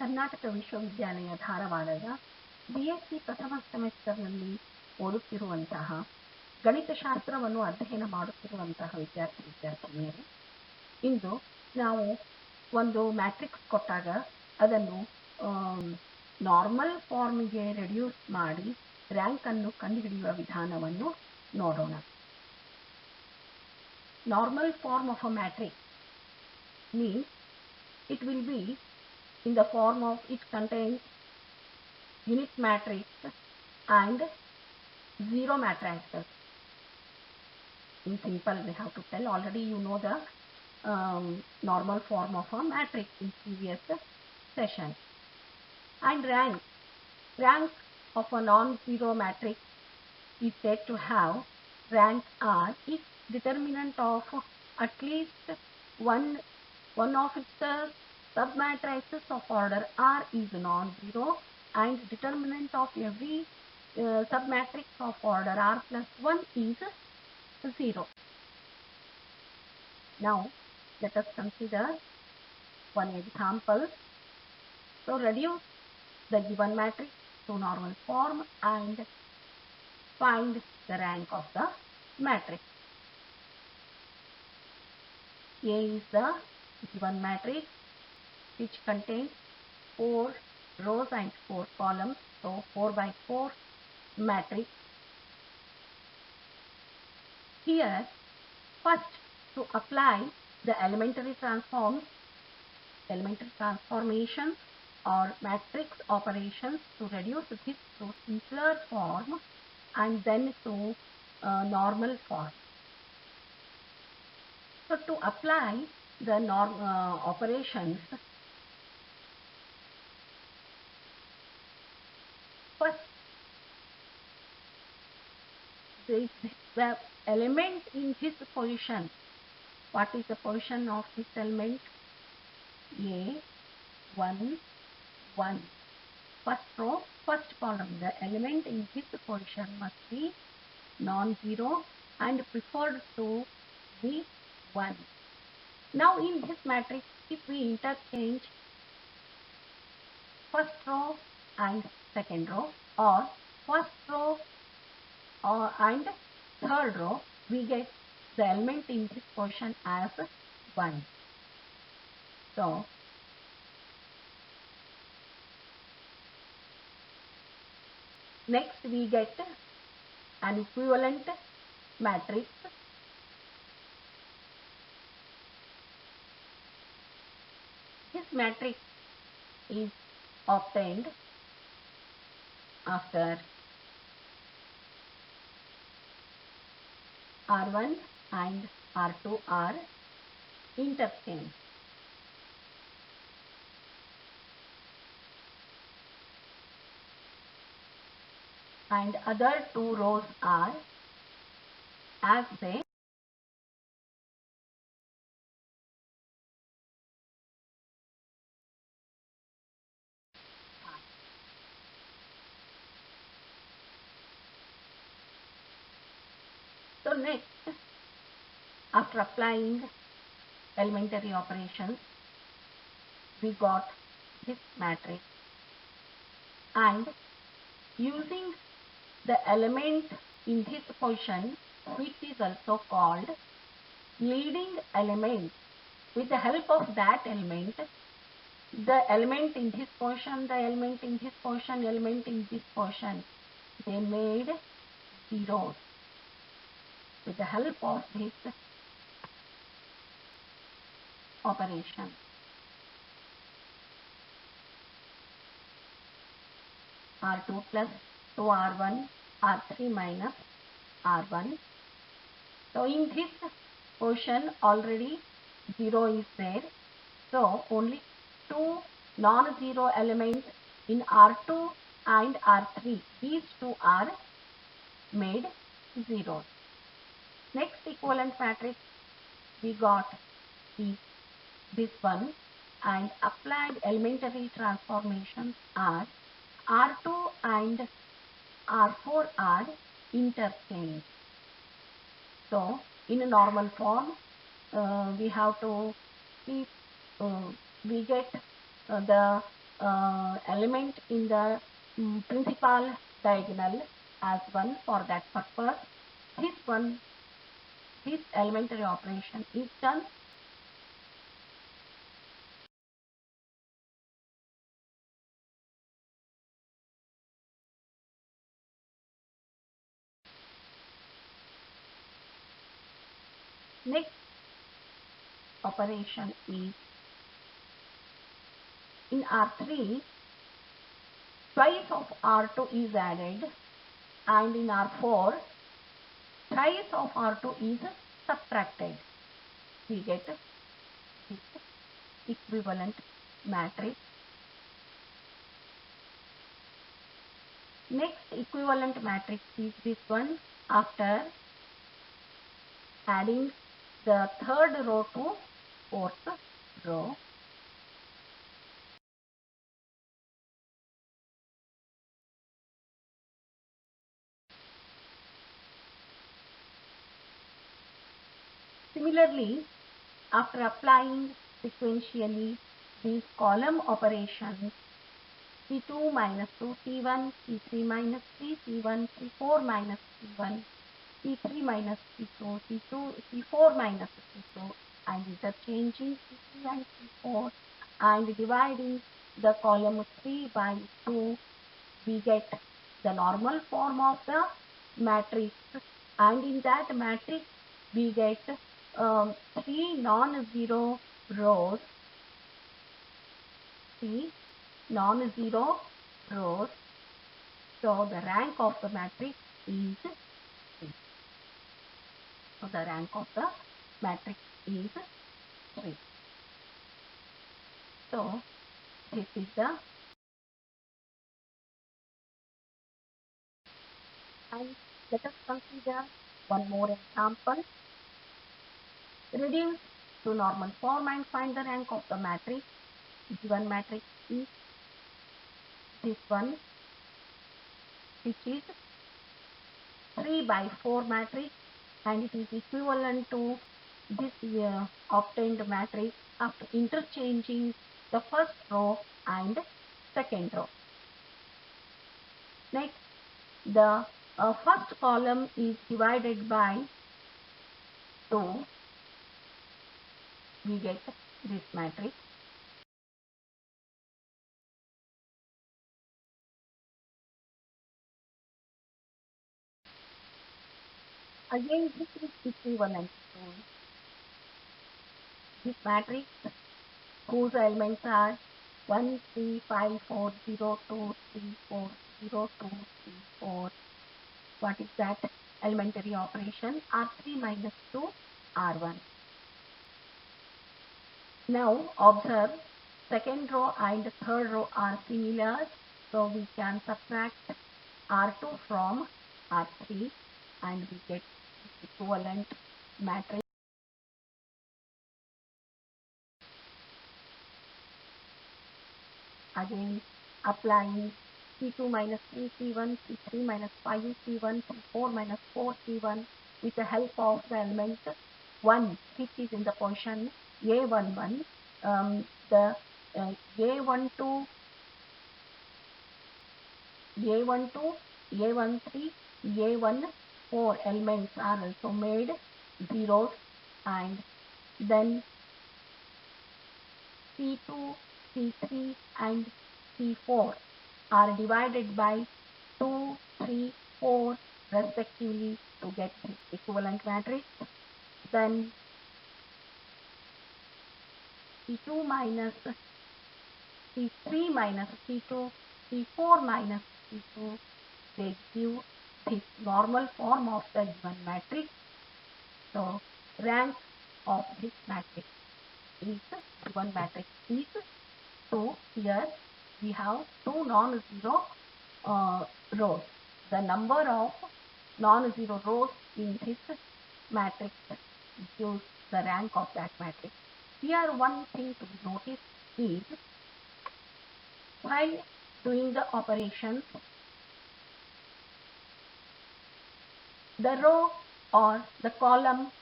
ಕರ್ನಾಟಕ ವಿಶ್ವವಿದ್ಯಾಲಯ ಧಾರವಾಡದ BSc ಪ್ರಥಮ ಸೆಮಿಸ್ಟರ್ನಲ್ಲಿ ಓದುತ್ತಿರುವಂತಹ ಗಣಿತಶಾಸ್ತ್ರವನ್ನು ಅಧ್ಯಯನ ಮಾಡುತ್ತಿರುವಂತಹ ವಿದ್ಯಾರ್ಥಿನಿಯರೇ, ಇಂದು ನಾವು ಒಂದು ಮ್ಯಾಟ್ರಿಕ್ಸ್ ಕೊಟ್ಟಾಗ ಅದನ್ನು ನಾರ್ಮಲ್ ಫಾರ್ಮ್ಗೆ ರೆಡ್ಯೂಸ್ ಮಾಡಿ ರ್ಯಾಂಕ್ ಅನ್ನು ಕಂಡುಹಿಡಿಯುವ ವಿಧಾನವನ್ನು ನೋಡೋಣ. Normal form of a matrix means it will be in the form of it contains unit matrix and zero matrices. In simple, we have to tell, already you know the normal form of a matrix in previous session. And rank of a non-zero matrix is said to have rank R if determinant of at least one of its submatrices of order R is non-zero and determinant of every submatrix of order R plus 1 is 0. Now let us consider one example. So reduce the given matrix to normal form and find the rank of the matrix. A is the given matrix which contains 4 rows and 4 columns, so 4 by 4 matrix. Here first, to apply the elementary transformations or matrix operations to reduce this to simpler form and then to normal form. So to apply the operations, first the element in this position. What is the position of this element? A 1 1. First row, first column. The element in this position must be non-zero and preferred to be 1. Now in this matrix, if we interchange first row and second row, or first row and third row, we get the element in this position as 1. So next we get an equivalent matrix. This matrix is obtained after R1 and R2 are interchanged. And other 2 rows are as they So next, after applying elementary operations, we got this matrix, and using the element in this position, which is also called leading element, with the help of that element, the element in this position, the element in this position, element in this position, they made zeros. With the help of this operation, R2 plus 2R1, R3 minus R1. So in this position already 0 is there. So only 2 non-zero elements in R2 and R3. These 2 are made zeros. Next equivalent matrix we got is this one, and applied elementary transformations are R2 and R4 are interchanged. So in a normal form, we have to keep we get the element in the principal diagonal as 1. For that purpose, this elementary operation is done. Next operation is in R3, twice of R2 is added, and in R4, thrice of R2 is subtracted. We get this equivalent matrix. Next equivalent matrix is this one after adding the third row to fourth row. Similarly, after applying sequentially these column operations, C2 minus 2 C1, C3 minus 3 C1, C4 minus C1, C3 minus C2, C4 minus C2, and interchanging C3 and C4 and dividing the column 3 by 2, we get the normal form of the matrix, and in that matrix we get 3 non-zero rows. Non-zero rows. So the rank of the matrix is 3. So the rank of the matrix is 3. So this is the, and let us consider one more example. Reduce to normal form and find the rank of the matrix. Given matrix is this one, which is 3 by 4 matrix, and it is equivalent to this obtained matrix after interchanging the first row and second row. Next, the first column is divided by 2. We get this matrix. Again, this is equivalent to this matrix whose elements are 1, 3, 5, 4, 0, 2, 3, 4, 0, 2, 3, 4. What is that elementary operation? R3 minus 2, R1. Now observe, second row and third row are similar, so we can subtract R2 from R3 and we get equivalent matrix. Again, applying C2 minus 3 C1, C3 minus 5 C1, C4 minus 4 C1 with the help of the element 1 which is in the position A11. The A12, A12, A13, A14 elements are also made zeros, and then C2, C3 and C4 are divided by 2, 3, 4 respectively to get this equivalent matrix. Then C2 minus C3 minus C2, C4 minus C2, they give this normal form of the given matrix. So rank of this matrix is given matrix is 2. Here we have 2 non-zero rows. The number of non-zero rows in this matrix gives the rank of that matrix. Here one thing to be noticed is while doing the operations, the row or the column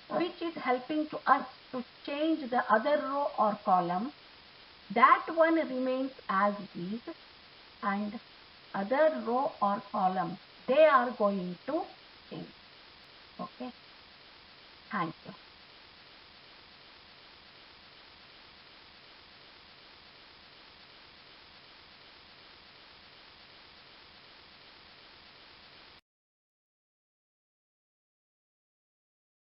which is helping to us to change the other row or column that one remains as it is, and other row or column, they are going to change. Okay, thank you.